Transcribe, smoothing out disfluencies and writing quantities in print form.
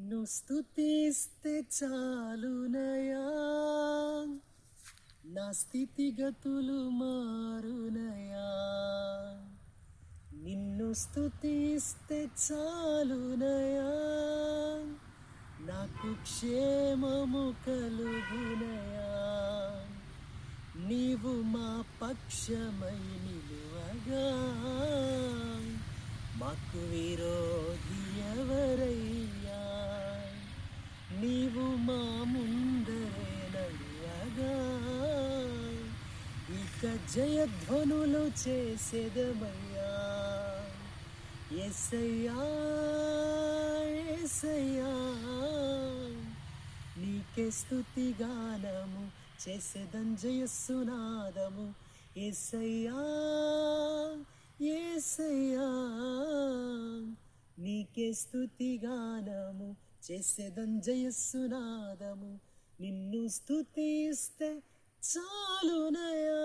నిన్ను స్తుతిస్తే చాలునయా, నా స్థితిగతులు మారునయా. నిన్ను స్తుతిస్తే చాలునయా, నాకు క్షేమము కలుగునయా. నీవు మా పక్షమై నిలువగా, మాకు విరోధి ఎవరయ్యా. నీవు మా ముందరే నడువగా, ఇక జయధ్వనులు చేసేదమయ్యా. యేసయ్యా యేసయ్యా, నీకే స్తుతి గానము చేసేదం జయస్సునాదము. యేసయ్యా యేసయ్యా, నీకే స్తుతి గానము చేసేదం జయస్సునాదము. నిన్ను స్తుతిస్తే చాలునయా.